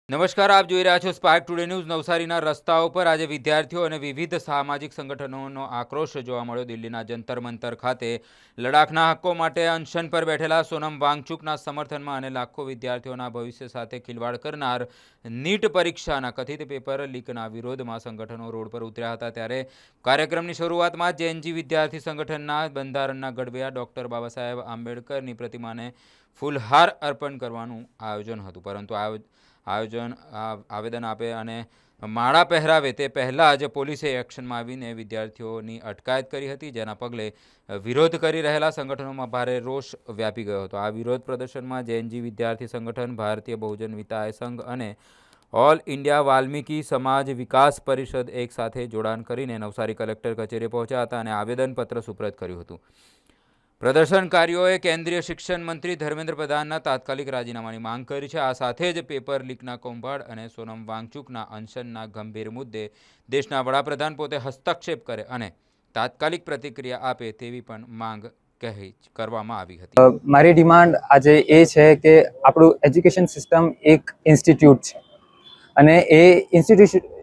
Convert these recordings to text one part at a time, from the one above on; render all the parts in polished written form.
નમસ્કાર, આપ જોઈ રહ્યા છો સ્પાર્ક ટુડે ન્યૂઝ. નવસારીના રસ્તાઓ પર આજે વિદ્યાર્થીઓ અને વિવિધ સામાજિક સંગઠનોનો આક્રોશ જોવા મળ્યો. દિલ્હીના જંતર મંતર ખાતે લડાખના હક્કો માટે અનશન પર બેઠેલા સોનમ વાંગચુકના સમર્થનમાં અને લાખો વિદ્યાર્થીઓના ભવિષ્ય સાથે ખિલવાડ કરનાર નીટ પરીક્ષાના કથિત પેપર લીકના વિરોધમાં સંગઠનો રોડ પર ઉતર્યા હતા. ત્યારે કાર્યક્રમની શરૂઆતમાં જેએનજી વિદ્યાર્થી સંગઠનના બંધારણના ઘડવૈયા ડૉક્ટર બાબા સાહેબ આંબેડકરની પ્રતિમાને ફૂલહાર અર્પણ કરવાનું આયોજન હતું, પરંતુ આવેદન આપે અને માળા પહેરાવે તે પહેલાં જ પોલીસે એક્શનમાં આવીને વિદ્યાર્થીઓની અટકાયત કરી હતી, જેના પગલે વિરોધ કરી રહેલા સંગઠનોમાં ભારે રોષ વ્યાપી ગયો હતો. આ વિરોધ પ્રદર્શનમાં જેએનજી વિદ્યાર્થી સંગઠન, ભારતીય બહુજન વિતાય સંઘ અને ઓલ ઇન્ડિયા વાલ્મીકી સમાજ વિકાસ પરિષદ એક સાથે જોડાણ કરીને નવસારી કલેક્ટર કચેરીએ પહોંચ્યા હતા અને આવેદનપત્ર સુપ્રત કર્યું હતું. પ્રદર્શનકારીઓએ કેન્દ્રીય શિક્ષણ મંત્રી ધર્મેન્દ્ર પ્રધાનના તાત્કાલિક રાજીનામાની માંગ કરી છે. આ સાથે જ પેપર લીકના કૌભાંડ અને સોનમ વાંગચુકના અનશનના ગંભીર મુદ્દે દેશના વડાપ્રધાન પોતે હસ્તક્ષેપ કરે અને તાત્કાલિક પ્રતિક્રિયા આપે તેવી પણ માંગ કરવામાં આવી હતી. મારી ડિમાન્ડ આજે એ છે કે આપણું એજ્યુકેશન સિસ્ટમ એક ઇન્સ્ટિટ્યૂટ છે અને એ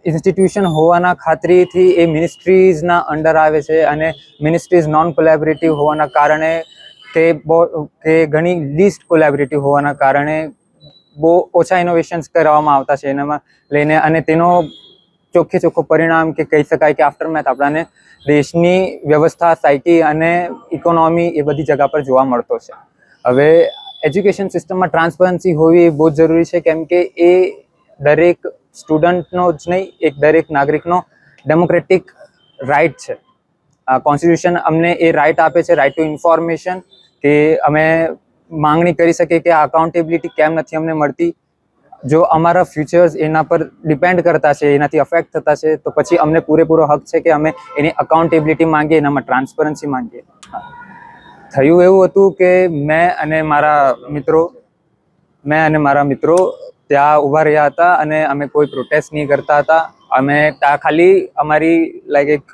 ઇન્સ્ટિટ્યુશન હોવાના ખાતરીથી એ મિનિસ્ટ્રીઝના અંડર આવે છે અને મિનિસ્ટ્રીઝ નોન કોલેબરેટિવ હોવાના કારણે કે ઘણી લીસ્ટ કોલેબરેટિવ હોવાના કારણે બહુ ઓછા ઇનોવેશન્સ કરવામાં આવતા છે એનામાં લઈને, અને તેનો ચોખ્ખો પરિણામ કે કહી શકાય કે આફ્ટરમેથ આપણાને દેશની વ્યવસ્થા, સાયકી અને ઇકોનોમી એ બધી જગ્યા પર જોવા મળતો છે. હવે એજ્યુકેશન સિસ્ટમમાં ટ્રાન્સપરન્સી હોવી બહુ જ જરૂરી છે, કેમ કે એ દરેક સ્ટુડન્ટનો જ નહીં, એક દરેક નાગરિકનો ડેમોક્રેટિક રાઇટ છે. કોન્સ્ટિટ્યુશન અમને એ રાઇટ આપે છે, રાઇટ ટુ ઇન્ફોર્મેશન, કે અમે માંગણી કરી શકીએ કે આ અકાઉન્ટેબિલિટી કેમ નથી અમને મળતી. જો અમારા ફ્યુચર્સ એના પર ડિપેન્ડ કરતા છે, એનાથી અફેક્ટ થતા છે, તો પછી અમને પૂરેપૂરો હક છે કે અમે એની અકાઉન્ટેબિલિટી માંગીએ, એનામાં ટ્રાન્સપરન્સી માંગીએ. થયું એવું હતું કે મેં અને મારા મિત્રો ત્યાં ઊભા રહ્યા હતા અને અમે કોઈ પ્રોટેસ્ટ નહીં કરતા હતા. અમે ત્યાં ખાલી અમારી એક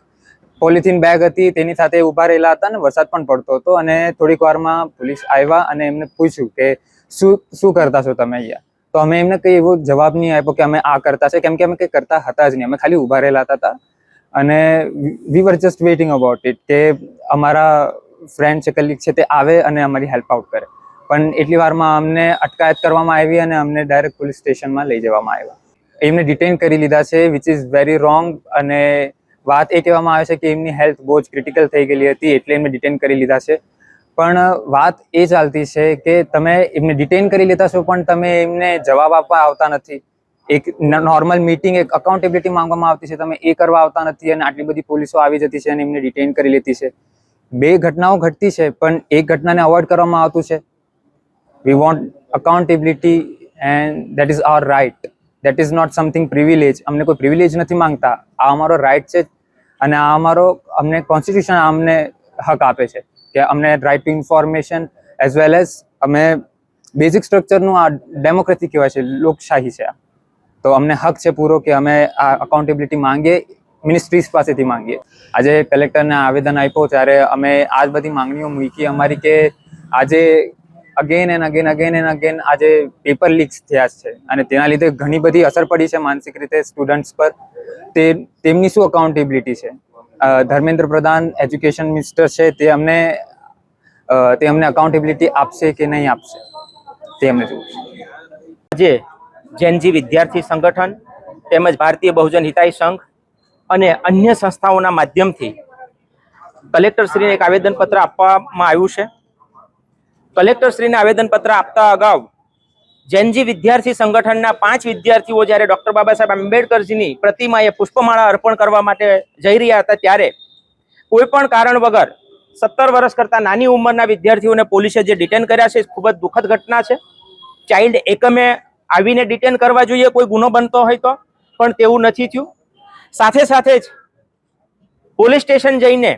પોલિથીન બેગ હતી તેની સાથે ઊભા રહેલા હતા અને વરસાદ પણ પડતો હતો, અને થોડીક વારમાં પોલીસ આવ્યા અને એમને પૂછ્યું કે શું કરતા છો તમે અહીંયા. તો અમે એમને કંઈ એવો જવાબ નહીં આપ્યો કે અમે આ કરતા છે, કેમ કે અમે કંઈ કરતા હતા જ નહીં. અમે ખાલી ઊભા રહેલા હતા અને વી વર જસ્ટ વેઇટિંગ અબાઉટ ઇટ કે અમારા ફ્રેન્ડ છે, કલીગ છે, તે આવે અને અમારી હેલ્પ આઉટ કરે. પણ એટલી વારમાં અમને અટકાયત કરવામાં આવી અને અમને ડાયરેક્ટ પોલીસ સ્ટેશનમાં લઈ જવામાં આવ્યા. એમને ડિટેન કરી લીધા છે, વિચ ઇઝ વેરી રોંગ. અને વાત એ કહેવામાં આવે છે કે એમની હેલ્થ બહુ જ ક્રિટિકલ થઈ ગયેલી હતી, એટલે એમને ડિટેન કરી લીધા છે. પણ વાત એ ચાલતી છે કે તમે એમને ડિટેન કરી લેતા છો, પણ તમે એમને જવાબ આપવા આવતા નથી. એક નોર્મલ મીટિંગ, એક અકાઉન્ટેબિલિટી માંગવામાં આવતી છે, તમે એ કરવા આવતા નથી અને આટલી બધી પોલીસો આવી જતી છે અને એમને ડિટેન કરી લેતી છે. બે ઘટનાઓ ઘટતી છે, પણ એક ઘટનાને અવોઇડ કરવામાં આવતું છે. We want accountability and that is our right. That is not something privilege. અમને કોઈ પ્રિવિલેજ નથી માંગતા. આ અમારો રાઇટ છે અને આ અમને કોન્સ્ટિટ્યુશન અમને હક આપે છે કે અમને right to information as well as અમે બેઝિક સ્ટ્રક્ચરનું આ ડેમોક્રેસી કહેવાય છે, લોકશાહી છે. તો અમને હક છે પૂરો કે અમે આ અકાઉન્ટેબિલિટી માંગીએ, મિનિસ્ટ્રીઝ પાસેથી માંગીએ. આજે કલેક્ટરને આવેદન આપ્યો ત્યારે અમે આ જ બધી માંગણીઓ મૂકી અમારી, કે આજે અગેન એન્ડ અગેન આજે પેપર લીક્સ થયા છે અને તેના લીધે ઘણી બધી અસર પડી છે માનસિક રીતે સ્ટુડન્ટ્સ પર. તેમની શું અકાઉન્ટેબિલિટી છે? ધર્મેન્દ્ર પ્રધાન એજ્યુકેશન મિનિસ્ટર છે, તે અમને અકાઉન્ટેબિલિટી આપશે કે નહીં આપશે તે અમને જોવું છે. આજે જેએનજી વિદ્યાર્થી સંગઠન તેમજ ભારતીય બહુજન હિતાય સંઘ અને અન્ય સંસ્થાઓના માધ્યમથી કલેક્ટરશ્રીને એક આવેદનપત્ર આપવામાં આવ્યું છે. કલેક્ટરશ્રીને આવેદનપત્ર આપતા અગાઉ જેએનજી વિદ્યાર્થી સંગઠનના 5 વિદ્યાર્થીઓ જ્યારે ડૉક્ટર બાબા સાહેબ આંબેડકરજીની પ્રતિમાએ પુષ્પમાળા અર્પણ કરવા માટે જઈ રહ્યા હતા, ત્યારે કોઈ પણ કારણ વગર 17 વર્ષ કરતાં નાની ઉંમરના વિદ્યાર્થીઓને પોલીસે જે ડિટેન કર્યા છે, ખૂબ જ દુઃખદ ઘટના છે. ચાઇલ્ડ એકમે આવીને ડિટેન કરવા જોઈએ કોઈ ગુનો બનતો હોય તો, પણ તેવું નથી થયું. સાથે જ પોલીસ સ્ટેશન જઈને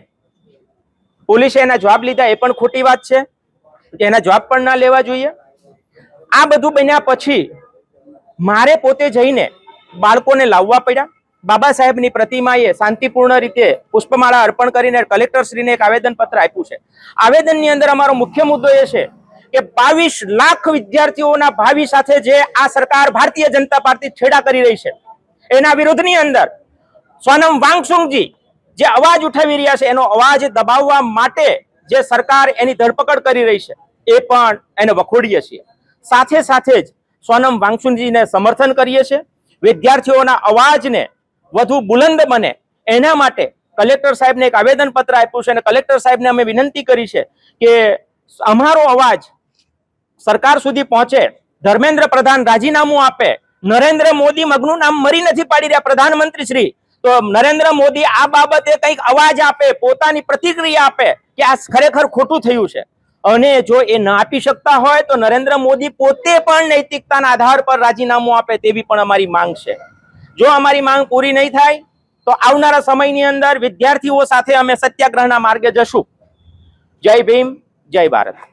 પોલીસે એના જવાબ લીધા, એ પણ ખોટી વાત છે. એના જવાબ પણ ના લેવા જોઈએ. આ બધું બન્યા પછી મારે પોતે જઈને બાળકોને લાવવા પડ્યા. બાબા સાહેબની પ્રતિમાએ શાંતિપૂર્ણ રીતે પુષ્પમાળા અર્પણ કરીને કલેક્ટરશ્રીને એક આવેદનપત્ર આપ્યું છે. આવેદનની અંદર અમારો મુખ્ય મુદ્દો એ છે કે 22 લાખ વિદ્યાર્થીઓના ભાવિ સાથે જે આ સરકાર ભારતીય જનતા પાર્ટી છેડા કરી રહી છે, એના વિરોધની અંદર સોનમ વાંગચુકજી જે અવાજ ઉઠાવી રહ્યા છે, એનો અવાજ દબાવવા માટે જે સરકાર એની ધરપકડ કરી રહી છે, એ પણ એને વખોડીએ છીએ. સાથે સાથે જ સોનમ વાંગચુકજીને સમર્થન કરીએ છીએ. વિદ્યાર્થીઓના અવાજને વધુ બુલંદ બને એના માટે કલેક્ટર સાહેબને એક આવેદન પત્ર આપ્યું છે અને કલેક્ટર સાહેબને અમે વિનંતી કરી છે કે અમારો અવાજ સરકાર સુધી પહોંચે. ધર્મેન્દ્ર પ્રધાન રાજીનામું આપે. નરેન્દ્ર મોદી મગનું નામ મરી નથી પાડી રહ્યા પ્રધાનમંત્રી શ્રી, તો નરેન્દ્ર મોદી આ બાબતે કંઈક અવાજ આપે, પોતાની પ્રતિક્રિયા આપે કે આ ખરેખર ખોટું થયું છે. અને જો એ ન આપી શકતા હોય તો નરેન્દ્ર મોદી પોતે પણ નૈતિકતાના આધાર પર રાજીનામું આપે તેવી પણ અમારી માંગ છે. જો અમારી માંગ પૂરી નહીં થાય તો આવનારા સમયની અંદર વિદ્યાર્થીઓ સાથે અમે સત્યાગ્રહના માર્ગે જશું. જય ભીમ, જય ભારત.